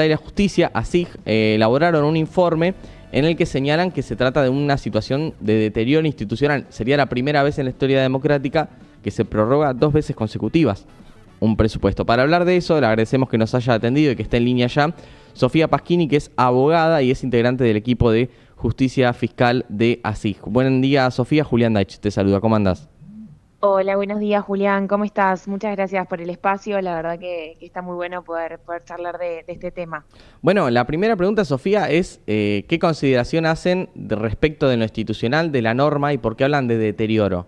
de la Justicia, ASIJ, elaboraron un informe en el que señalan que se trata de una situación de deterioro institucional. Sería la primera vez en la historia democrática que se prorroga 2 veces consecutivas un presupuesto. Para hablar de eso, le agradecemos que nos haya atendido y que esté en línea ya Sofía Pasquini, que es abogada y es integrante del equipo de Justicia Fiscal de ASIJ. Buen día, Sofía. Julián Deitch te saluda. ¿Cómo andás? Hola, buenos días, Julián. ¿Cómo estás? Muchas gracias por el espacio. La verdad que está muy bueno poder charlar de este tema. Bueno, la primera pregunta, Sofía, es ¿qué consideración hacen respecto de lo institucional, de la norma y por qué hablan de deterioro?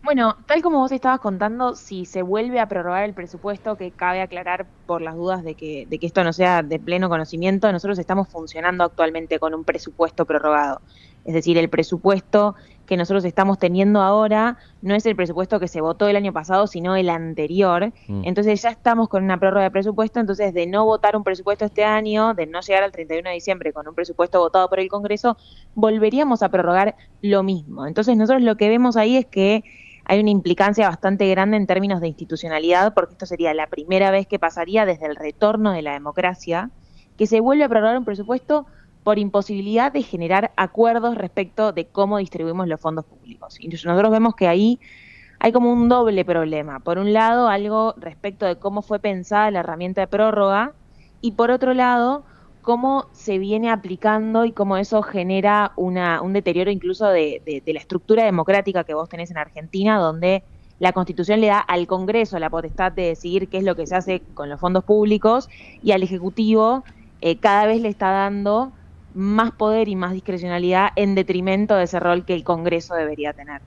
Bueno, tal como vos estabas contando, si se vuelve a prorrogar el presupuesto, que cabe aclarar por las dudas de que esto no sea de pleno conocimiento, nosotros estamos funcionando actualmente con un presupuesto prorrogado. Es decir, el presupuesto que nosotros estamos teniendo ahora no es el presupuesto que se votó el año pasado, sino el anterior. Mm. Entonces ya estamos con una prórroga de presupuesto, entonces de no votar un presupuesto este año, de no llegar al 31 de diciembre con un presupuesto votado por el Congreso, volveríamos a prorrogar lo mismo. Entonces nosotros lo que vemos ahí es que hay una implicancia bastante grande en términos de institucionalidad, porque esto sería la primera vez que pasaría desde el retorno de la democracia, que se vuelve a prorrogar un presupuesto por imposibilidad de generar acuerdos respecto de cómo distribuimos los fondos públicos. Y nosotros vemos que ahí hay como un doble problema. Por un lado, algo respecto de cómo fue pensada la herramienta de prórroga, y por otro lado, cómo se viene aplicando y cómo eso genera un deterioro incluso de la estructura democrática que vos tenés en Argentina, donde la Constitución le da al Congreso la potestad de decidir qué es lo que se hace con los fondos públicos, y al Ejecutivo cada vez le está dando más poder y más discrecionalidad en detrimento de ese rol que el Congreso debería tener.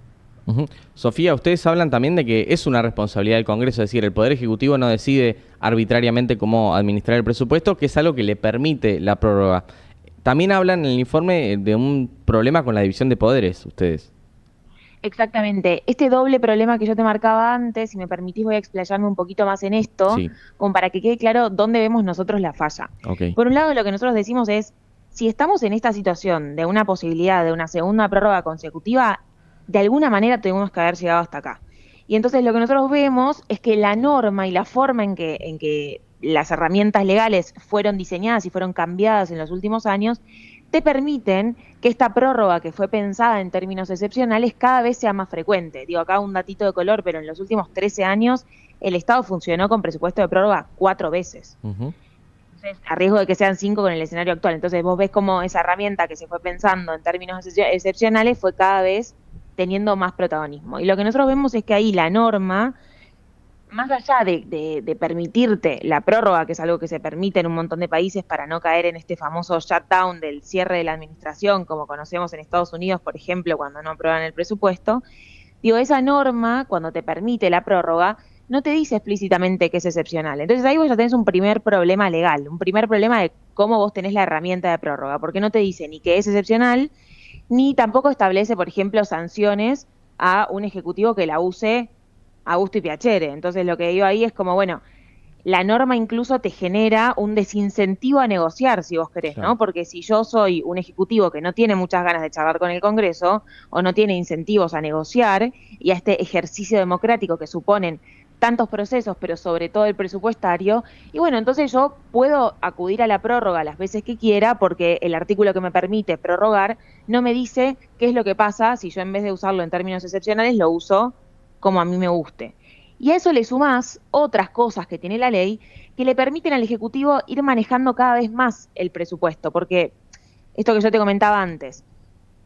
Ujú. Sofía, ustedes hablan también de que es una responsabilidad del Congreso, es decir, el Poder Ejecutivo no decide arbitrariamente cómo administrar el presupuesto, que es algo que le permite la prórroga. También hablan en el informe de un problema con la división de poderes, ustedes. Exactamente. Este doble problema que yo te marcaba antes, si me permitís voy a explayarme un poquito más en esto, Sí, como para que quede claro dónde vemos nosotros la falla. ok. Por un lado, lo que nosotros decimos es, si estamos en esta situación de una posibilidad de una segunda prórroga consecutiva, de alguna manera tenemos que haber llegado hasta acá. Y entonces lo que nosotros vemos es que la norma y la forma en que las herramientas legales fueron diseñadas y fueron cambiadas en los últimos años, te permiten que esta prórroga que fue pensada en términos excepcionales cada vez sea más frecuente. Digo, acá un datito de color, pero en los últimos 13 años el Estado funcionó con presupuesto de prórroga 4 veces. Ujú. Entonces, a riesgo de que sean 5 con el escenario actual. Entonces vos ves cómo esa herramienta que se fue pensando en términos excepcionales fue cada vez teniendo más protagonismo. Y lo que nosotros vemos es que ahí la norma, más allá de permitirte la prórroga, que es algo que se permite en un montón de países para no caer en este famoso shutdown del cierre de la administración, como conocemos en Estados Unidos, por ejemplo, cuando no aprueban el presupuesto, digo, esa norma, cuando te permite la prórroga, no te dice explícitamente que es excepcional. Entonces ahí vos ya tenés un primer problema legal, un primer problema de cómo vos tenés la herramienta de prórroga, porque no te dice ni que es excepcional, ni tampoco establece, por ejemplo, sanciones a un ejecutivo que la use a gusto y piacere. Entonces lo que digo ahí es como, bueno, la norma incluso te genera un desincentivo a negociar, si vos querés, Claro. ¿no? Porque si yo soy un ejecutivo que no tiene muchas ganas de charlar con el Congreso o no tiene incentivos a negociar y a este ejercicio democrático que suponen tantos procesos, pero sobre todo el presupuestario, y bueno, entonces yo puedo acudir a la prórroga las veces que quiera porque el artículo que me permite prorrogar no me dice qué es lo que pasa si yo en vez de usarlo en términos excepcionales lo uso como a mí me guste. Y a eso le sumás otras cosas que tiene la ley que le permiten al Ejecutivo ir manejando cada vez más el presupuesto, porque esto que yo te comentaba antes,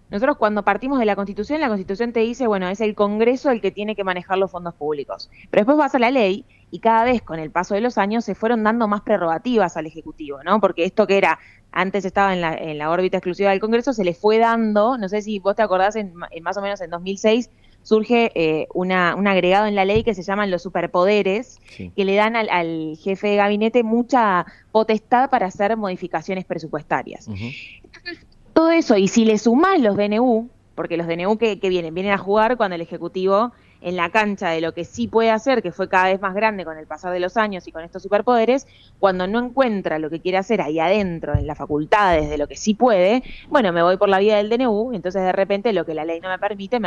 nosotros cuando partimos de la Constitución te dice, bueno, es el Congreso el que tiene que manejar los fondos públicos. Pero después vas a la ley y cada vez con el paso de los años se fueron dando más prerrogativas al Ejecutivo, ¿no? Porque esto que era, antes estaba en la órbita exclusiva del Congreso, se le fue dando, no sé si vos te acordás, en más o menos en 2006, surge un agregado en la ley que se llaman los superpoderes, Sí. que le dan al jefe de gabinete mucha potestad para hacer modificaciones presupuestarias. Ujú. Todo eso, y si le sumás los DNU, porque los DNU que vienen a jugar cuando el Ejecutivo, en la cancha de lo que sí puede hacer, que fue cada vez más grande con el pasar de los años y con estos superpoderes, cuando no encuentra lo que quiere hacer ahí adentro, en las facultades de lo que sí puede, bueno, me voy por la vía del DNU, entonces de repente lo que la ley no me permite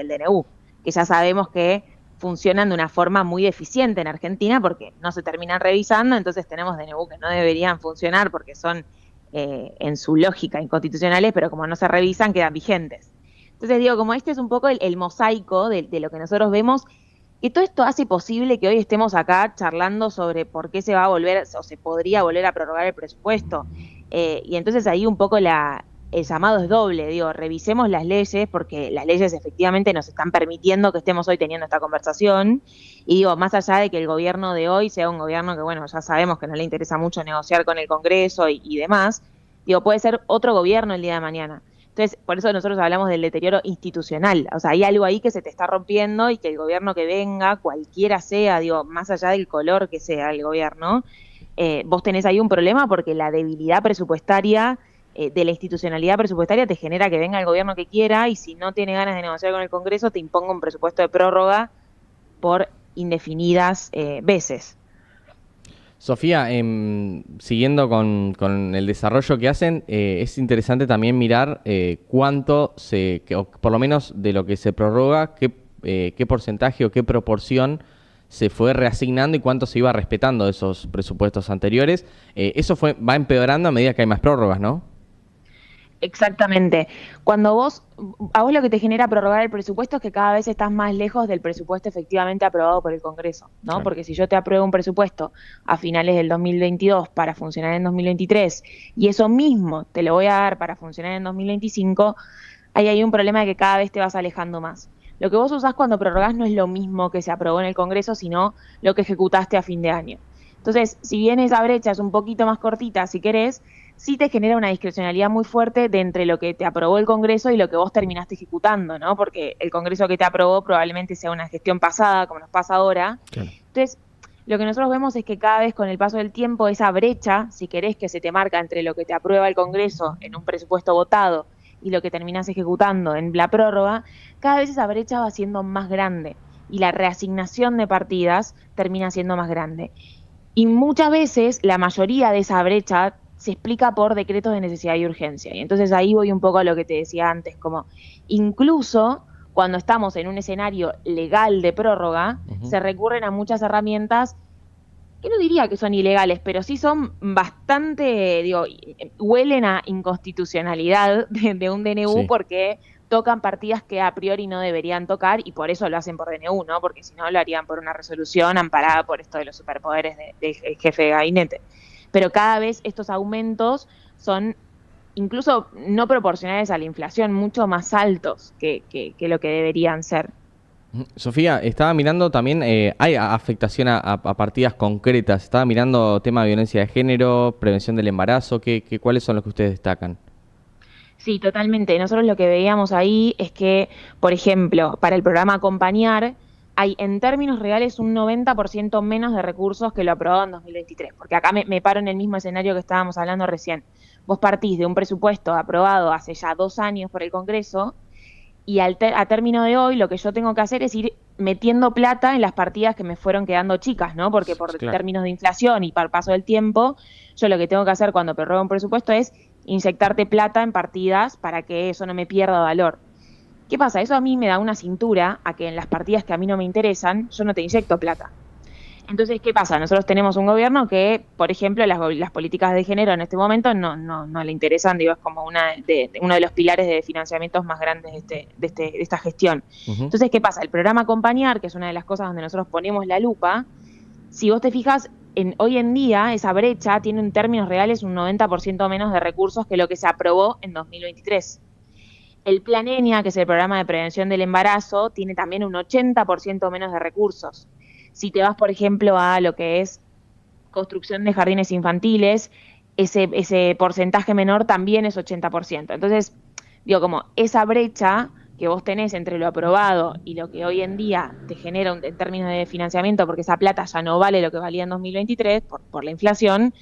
el DNU, que ya sabemos que funcionan de una forma muy deficiente en Argentina porque no se terminan revisando, entonces tenemos DNU que no deberían funcionar porque son en su lógica inconstitucionales, pero como no se revisan quedan vigentes. Entonces digo, como este es un poco el mosaico de lo que nosotros vemos, que todo esto hace posible que hoy estemos acá charlando sobre por qué se va a volver o se podría volver a prorrogar el presupuesto. Y entonces ahí un poco el llamado es doble, digo, revisemos las leyes porque las leyes efectivamente nos están permitiendo que estemos hoy teniendo esta conversación y digo, más allá de que el gobierno de hoy sea un gobierno que, bueno, ya sabemos que no le interesa mucho negociar con el Congreso y demás, digo, puede ser otro gobierno el día de mañana. Entonces, por eso nosotros hablamos del deterioro institucional, o sea, hay algo ahí que se te está rompiendo y que el gobierno que venga, cualquiera sea, digo, más allá del color que sea el gobierno, vos tenés ahí un problema porque la debilidad presupuestaria de la institucionalidad presupuestaria te genera que venga el gobierno que quiera y si no tiene ganas de negociar con el Congreso te imponga un presupuesto de prórroga por indefinidas veces. Sofía, siguiendo con el desarrollo que hacen, es interesante también mirar cuánto o por lo menos de lo que se prorroga, qué porcentaje o qué proporción se fue reasignando y cuánto se iba respetando de esos presupuestos anteriores. Eso va empeorando a medida que hay más prórrogas, ¿no? Exactamente. A vos lo que te genera prorrogar el presupuesto es que cada vez estás más lejos del presupuesto efectivamente aprobado por el Congreso, ¿no? Claro. Porque si yo te apruebo un presupuesto a finales del 2022 para funcionar en 2023 y eso mismo te lo voy a dar para funcionar en 2025, ahí hay un problema de que cada vez te vas alejando más. Lo que vos usás cuando prorrogás no es lo mismo que se aprobó en el Congreso, sino lo que ejecutaste a fin de año. Entonces, si bien esa brecha es un poquito más cortita, si querés, sí te genera una discrecionalidad muy fuerte de entre lo que te aprobó el Congreso y lo que vos terminaste ejecutando, ¿no? Porque el Congreso que te aprobó probablemente sea una gestión pasada, como nos pasa ahora. Claro. Entonces, lo que nosotros vemos es que cada vez con el paso del tiempo, esa brecha, si querés, que se te marca entre lo que te aprueba el Congreso en un presupuesto votado y lo que terminás ejecutando en la prórroga, cada vez esa brecha va siendo más grande y la reasignación de partidas termina siendo más grande. Y muchas veces la mayoría de esa brecha se explica por decretos de necesidad y urgencia. Y entonces ahí voy un poco a lo que te decía antes, como incluso cuando estamos en un escenario legal de prórroga, se recurren a muchas herramientas que no diría que son ilegales, pero sí son bastante, huelen a inconstitucionalidad de un DNU, sí, porque tocan partidas que a priori no deberían tocar y por eso lo hacen por DNU, ¿no? Porque si no lo harían por una resolución amparada por esto de los superpoderes del jefe de gabinete. Pero cada vez estos aumentos son incluso no proporcionales a la inflación, mucho más altos que lo que deberían ser. Sofía, estaba mirando también, hay afectación a partidas concretas, estaba mirando tema de violencia de género, prevención del embarazo, ¿cuáles son los que ustedes destacan? Sí, totalmente. Nosotros lo que veíamos ahí es que, por ejemplo, para el programa Acompañar, hay en términos reales un 90% menos de recursos que lo aprobado en 2023, porque acá me paro en el mismo escenario que estábamos hablando recién. Vos partís de un presupuesto aprobado hace ya 2 años por el Congreso, y a término de hoy lo que yo tengo que hacer es ir metiendo plata en las partidas que me fueron quedando chicas, ¿no? Porque por términos de inflación y por paso del tiempo, yo lo que tengo que hacer cuando prorrogo un presupuesto es inyectarte plata en partidas para que eso no me pierda valor. ¿Qué pasa? Eso a mí me da una cintura a que en las partidas que a mí no me interesan, yo no te inyecto plata. Entonces, ¿qué pasa? Nosotros tenemos un gobierno que, por ejemplo, las políticas de género en este momento no le interesan, es como uno de los pilares de financiamientos más grandes de esta gestión. Entonces, ¿qué pasa? El programa Acompañar, que es una de las cosas donde nosotros ponemos la lupa, si vos te fijas, hoy en día esa brecha tiene en términos reales un 90% menos de recursos que lo que se aprobó en 2023. El Plan ENIA, que es el programa de prevención del embarazo, tiene también un 80% menos de recursos. Si te vas, por ejemplo, a lo que es construcción de jardines infantiles, ese porcentaje menor también es 80%. Entonces, como esa brecha que vos tenés entre lo aprobado y lo que hoy en día te genera en términos de financiamiento, porque esa plata ya no vale lo que valía en 2023 por la inflación,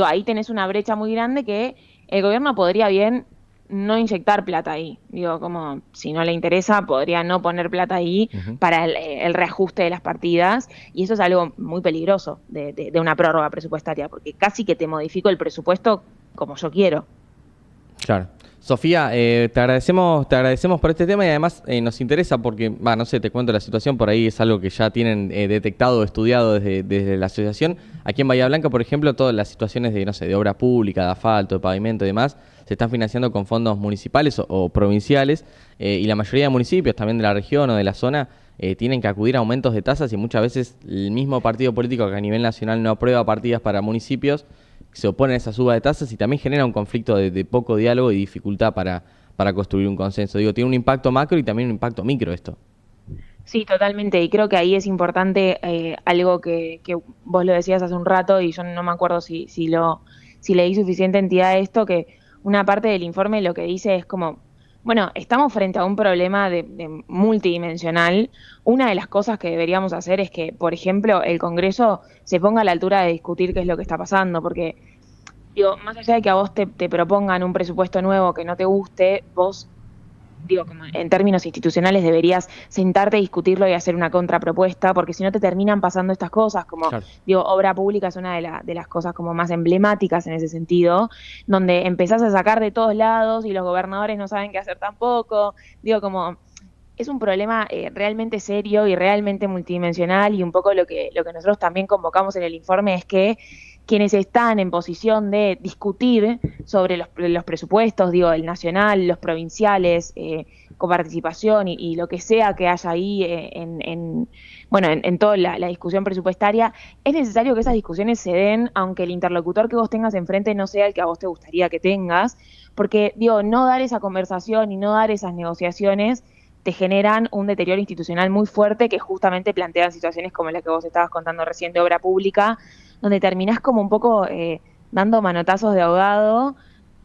ahí tenés una brecha muy grande que el gobierno podría bien no inyectar plata ahí. Como si no le interesa, podría no poner plata ahí para el reajuste de las partidas, y eso es algo muy peligroso de una prórroga presupuestaria, porque casi que te modifico el presupuesto como yo quiero. Claro. Sofía, te agradecemos por este tema y además nos interesa porque, no sé, te cuento la situación, por ahí es algo que ya tienen detectado, estudiado desde la asociación. Aquí en Bahía Blanca, por ejemplo, todas las situaciones de, no sé, de obra pública, de asfalto, de pavimento y demás, se están financiando con fondos municipales o provinciales y la mayoría de municipios, también de la región o de la zona, tienen que acudir a aumentos de tasas y muchas veces el mismo partido político que a nivel nacional no aprueba partidas para municipios se oponen a esa suba de tasas y también genera un conflicto de poco diálogo y dificultad para construir un consenso. Digo, tiene un impacto macro y también un impacto micro esto. Sí, totalmente. Y creo que ahí es importante algo que vos lo decías hace un rato y yo no me acuerdo si le di suficiente entidad a esto, que una parte del informe lo que dice es como, bueno, estamos frente a un problema de multidimensional. Una de las cosas que deberíamos hacer es que, por ejemplo, el Congreso se ponga a la altura de discutir qué es lo que está pasando, porque, digo, más allá de que a vos te propongan un presupuesto nuevo que no te guste, vos digo, como en términos institucionales deberías sentarte a discutirlo y hacer una contrapropuesta, porque si no te terminan pasando estas cosas, como, Claro. digo, obra pública es una de las cosas como más emblemáticas en ese sentido, donde empezás a sacar de todos lados y los gobernadores no saben qué hacer tampoco, digo, como es un problema realmente serio y realmente multidimensional y un poco lo que nosotros también convocamos en el informe es que quienes están en posición de discutir sobre los presupuestos, digo, el nacional, los provinciales, coparticipación y lo que sea que haya ahí en toda la discusión presupuestaria, es necesario que esas discusiones se den, aunque el interlocutor que vos tengas enfrente no sea el que a vos te gustaría que tengas, porque, digo, no dar esa conversación y no dar esas negociaciones te generan un deterioro institucional muy fuerte que justamente plantean situaciones como la que vos estabas contando recién de obra pública, donde terminás como un poco dando manotazos de ahogado,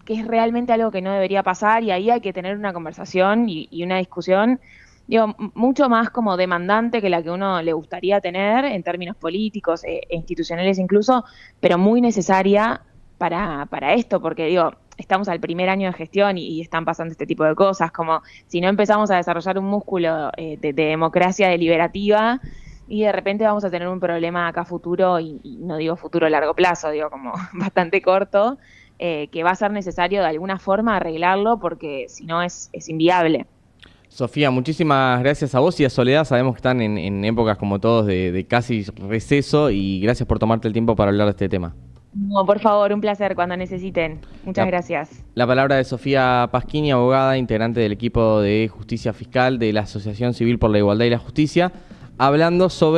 que es realmente algo que no debería pasar y ahí hay que tener una conversación y una discusión, digo, mucho más como demandante que la que uno le gustaría tener en términos políticos e institucionales incluso, pero muy necesaria para esto, porque digo, estamos al primer año de gestión y están pasando este tipo de cosas, como si no empezamos a desarrollar un músculo de democracia deliberativa y de repente vamos a tener un problema acá futuro, y no digo futuro a largo plazo, digo como bastante corto, que va a ser necesario de alguna forma arreglarlo porque si no es inviable. Sofía, muchísimas gracias a vos y a Soledad. Sabemos que están en épocas como todos de casi receso y gracias por tomarte el tiempo para hablar de este tema. No, por favor, un placer cuando necesiten. Muchas gracias. La palabra de Sofía Pasquini, abogada, integrante del equipo de Justicia Fiscal de la Asociación Civil por la Igualdad y la Justicia, hablando sobre